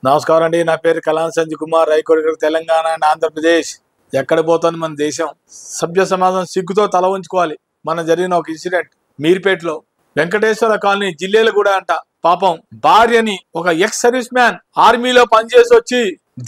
నమస్కారం అండి. నా పేరు కలాం సంజయ్ కుమార్, రైకోడి, తెలంగాణ అండ్ ఆంధ్రప్రదేశ్. ఎక్కడ పోతుంది మన దేశం? సభ్య సమాజం సిగ్గుతో తల ఉంచుకోవాలి. మన జరిగిన ఒక ఇన్సిడెంట్ మీర్పేటలో వెంకటేశ్వర కాలనీ జిల్లేలు కూడా అంట. పాపం భార్యని ఒక ఎక్స్ సర్వీస్ మ్యాన్ ఆర్మీలో పనిచేసి వచ్చి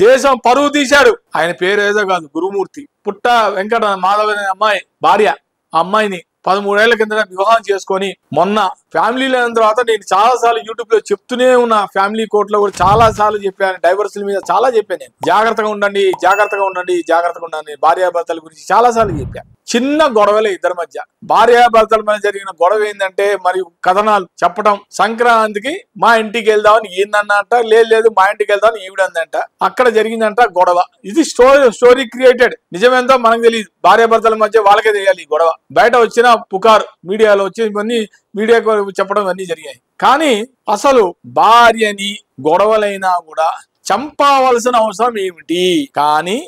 దేశం పరువు తీశాడు. ఆయన పేరు ఏదో కాదు, గురుమూర్తి. పుట్ట వెంకట మాధవ అనే అమ్మాయి భార్య. ఆ అమ్మాయిని 13 ఏళ్ల కింద వివాహం చేసుకొని మొన్న ఫ్యామిలీలో అయిన తర్వాత నేను చాలా సార్లు యూట్యూబ్ లో చెప్తూనే ఉన్నా, ఫ్యామిలీ కోర్టులో కూడా చాలా సార్లు చెప్పాను, డైవర్సుల మీద చాలా చెప్పాను. నేను జాగ్రత్తగా ఉండండి, జాగ్రత్తగా ఉండండి, జాగ్రత్తగా ఉండండి. భార్యాభర్తల గురించి చాలా సార్లు చెప్పాను. చిన్న గొడవలే ఇద్దరి మధ్య. భార్యాభర్తల మధ్య జరిగిన గొడవ ఏంటంటే మరి కథనాలు చెప్పడం. సంక్రాంతికి మా ఇంటికి వెళ్దామని ఈయనన్నంట, లేదు మా ఇంటికి వెళ్దామని ఈవిడందంట. అక్కడ జరిగిందంట గొడవ. ఇది స్టోరీ క్రియేటెడ్. నిజమేంతో మనకు తెలియదు. భార్యాభర్తల మధ్య వాళ్ళకే తెలియాలి ఈ గొడవ. బయట వచ్చిన పుకారు మీడియాలో వచ్చి ఇవన్నీ మీడియాకు చెప్పడం అన్నీ జరిగాయి. కానీ అసలు భార్యని గొడవలైనా కూడా చంపవలసిన అవసరం ఏమిటి? కానీ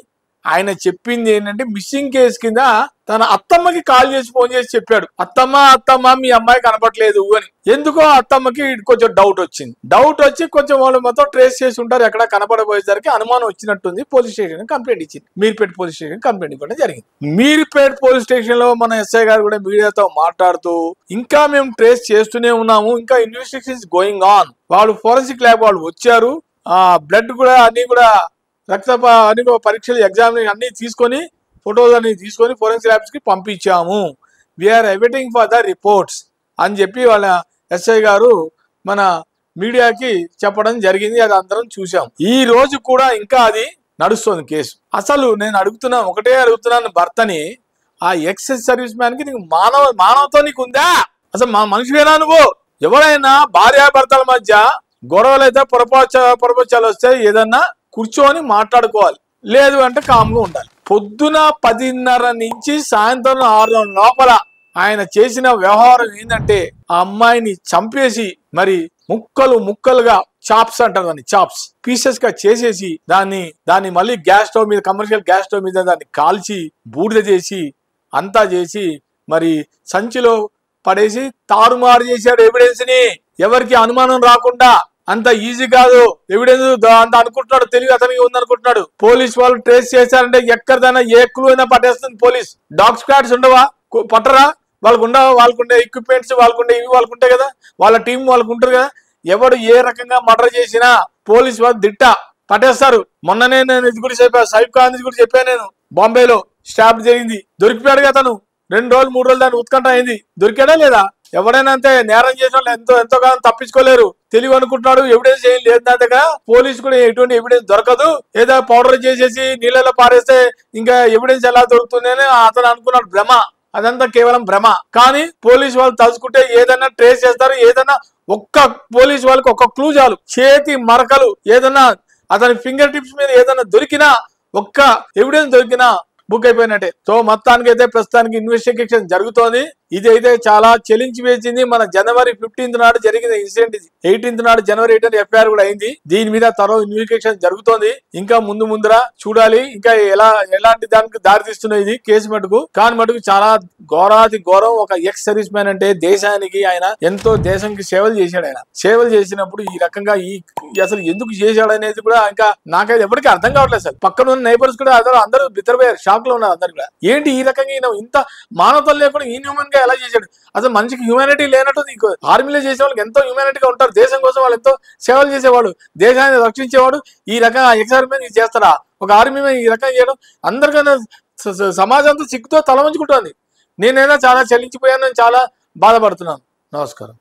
ఆయన చెప్పింది ఏంటంటే మిస్సింగ్ కేసు కింద తన అత్తమ్మకి కాల్ చేసి ఫోన్ చేసి చెప్పాడు, అత్తమ్మ మీ అమ్మాయి కనపట్లేదు అని. ఎందుకో అత్తమ్మకి కొంచెం డౌట్ వచ్చింది. డౌట్ వచ్చి కొంచెం వాళ్ళు మొత్తం ట్రేస్ చేసి ఉంటారు. ఎక్కడ కనపడబోయేసరికి అనుమానం వచ్చినట్టుంది. పోలీస్ స్టేషన్ కంప్లైంట్ ఇచ్చింది. మీర్పేట పోలీస్ స్టేషన్ కంప్లైంట్ ఇవ్వడం జరిగింది. మీర్పేట పోలీస్ స్టేషన్ లో మన ఎస్ఐ గారు కూడా మీడియాతో మాట్లాడుతూ ఇంకా మేము ట్రేస్ చేస్తూనే ఉన్నాము, ఇంకా ఇన్వెస్టిగేషన్స్ గోయింగ్ ఆన్. వాళ్ళు ఫోరెన్సిక్ ల్యాబ్ వాళ్ళు వచ్చారు. బ్లడ్ కూడా అన్ని కూడా అన్ని పరీక్షలు ఎగ్జామినేషన్ అన్ని తీసుకొని ఫోటోలు అన్ని తీసుకొని ఫోరెన్సిక్ ల్యాబ్స్ కి పంపించాము. We're awaiting for the reports అని చెప్పి వాళ్ళ ఎస్ఐ గారు మన మీడియాకి చెప్పడం జరిగింది. అది అందరం చూసాం. ఈ రోజు కూడా ఇంకా అది నడుస్తుంది కేసు. అసలు నేను ఒకటే అడుగుతున్నాను భర్తని, ఆ ఎక్స్ సర్వీస్ మ్యాన్ కి నీకు మానవతో నీకు ఉందా? అసలు మనిషివేనా నువ్వు? ఎవరైనా భార్యాభర్తల మధ్య గొడవలు అయితే పొరపచ్చాలు వస్తే ఏదన్నా కూర్చొని మాట్లాడుకోవాలి, లేదు అంటే కామ్గా ఉండాలి. పొద్దున 10:30 నుంచి సాయంత్రం 6 లోపల ఆయన చేసిన వ్యవహారం ఏంటంటే ఆ అమ్మాయిని చంపేసి మరి ముక్కలుగా చాప్స్ అంటారు దాన్ని, చాప్స్ పీసెస్ గా చేసేసి దాన్ని మళ్ళీ గ్యాస్ స్టవ్ మీద, కమర్షియల్ గ్యాస్ స్టవ్ మీద దాన్ని కాల్చి బూడిద చేసి అంతా చేసి మరి సంచిలో పడేసి తారుమారు చేశాడు ఎవిడెన్స్ ని. ఎవరికి అనుమానం రాకుండా. అంత ఈజీ కాదు ఎవిడెన్స్ అంత అనుకుంటున్నాడు, తెలివి అతనికి ఉందనుకుంటున్నాడు. పోలీస్ వాళ్ళు ట్రేస్ చేశారంటే ఎక్కడిదైనా ఏ క్లూ అయినా పట్టేస్తుంది పోలీస్. డాగ్ స్క్వాడ్స్ ఉండవా? పట్టరా? వాళ్ళకుండే ఎక్విప్మెంట్స్ వాళ్ళకుండే, ఇవి వాళ్ళకుంటాయి కదా, వాళ్ళ టీం వాళ్ళకు ఉంటారు కదా. ఎవడు ఏ రకంగా మర్డర్ చేసినా పోలీస్ వాళ్ళు దిట్ట పట్టేస్తారు. మొన్ననే నేను ఇది కూడా చెప్పాను, సైఫ్ ఖాన్ కూడా చెప్పాను. నేను బాంబేలో స్టాప్ జరిగింది, దొరికిపోయాడు కదా తను. 2 రోజులు 3 రోజులు దాన్ని ఉత్కంఠ అయింది. దొరికాడా లేదా? ఎవడైనా అంతే, నేరం చేసిన వాళ్ళు ఎంతోగానో తప్పించుకోలేరు. తెలివి అనుకుంటున్నాడు, ఎవిడెన్స్ ఏం లేదు నా దగ్గర. పోలీసు కూడా ఎటువంటి ఎవిడెన్స్ దొరకదు, ఏదో పౌడర్ చేసేసి నీళ్ళలో పారేస్తే ఇంకా ఎవిడెన్స్ ఎలా దొరుకుతుంది అని అతను అనుకున్నాడు. భ్రమ, అదంతా కేవలం భ్రమ. కానీ పోలీసు వాళ్ళు తలుచుకుంటే ఏదైనా ట్రేస్ చేస్తారు. ఏదైనా ఒక్క పోలీసు వాళ్ళకి ఒక్క క్లూ చాలు. చేతి మరకలు ఏదైనా అతని ఫింగర్ టిప్స్ మీద ఏదైనా దొరికినా, ఒక్క ఎవిడెన్స్ దొరికినా బుక్ అయిపోయినట్టే. సో మొత్తానికి అయితే ప్రస్తుతానికి ఇన్వెస్టిగేషన్ జరుగుతోంది. ఇది అయితే చాలా చెలించి వేసింది. మన జనవరి 15 నాడు జరిగిన ఇన్సిడెంట్ ఇది. 18 నాడు జనవరి 8 ఎఫ్ఐఆర్ కూడా అయింది. దీని మీద త్వరలో ఇన్వెస్టిగేషన్ జరుగుతోంది. ఇంకా ముందర చూడాలి ఇంకా ఎలాంటి దానికి దారి తీస్తున్నాయి ఇది కేసు మటుకు. కానీ మటుకు చాలా ఘోరాతి ఘోరం. ఒక ఎక్స్ సర్వీస్ మ్యాన్ అంటే దేశానికి ఆయన ఎంతో దేశంకి సేవలు చేశాడు. ఆయన సేవలు చేసినప్పుడు ఈ రకంగా అసలు ఎందుకు చేశాడు అనేది కూడా ఇంకా నాకైతే ఎవరికి అర్థం కావట్లేదు. సార్ పక్కన ఉన్న నైబర్స్ కూడా అందరూ బిత్తరపోయారు, షాక్ లో ఉన్నారు అందరు కూడా. ఏంటి ఈ రకంగా ఈయన ఇంత మానవతలు లేకుండా ఇన్హ్యూమన్ గా ఎలా చేశాడు? అసలు మనిషికి హ్యూమానిటీ లేనట్టు. ఆర్మీలో చేసే వాళ్ళకి ఎంతో హ్యూమానిటీగా ఉంటారు. దేశం కోసం వాళ్ళు ఎంతో సేవలు చేసేవాడు, దేశాన్ని రక్షించేవాడు. ఈ రకంగా ఎక్స్ మీద చేస్తారా? ఒక ఆర్మీ మీద ఈ రకంగా చేయడం అందరికన్నా సమాజంతో సిగ్గుతో తల వంచుకుంటోంది. నేనైనా చాలా చలించిపోయాను, చాలా బాధపడుతున్నాను. నమస్కారం.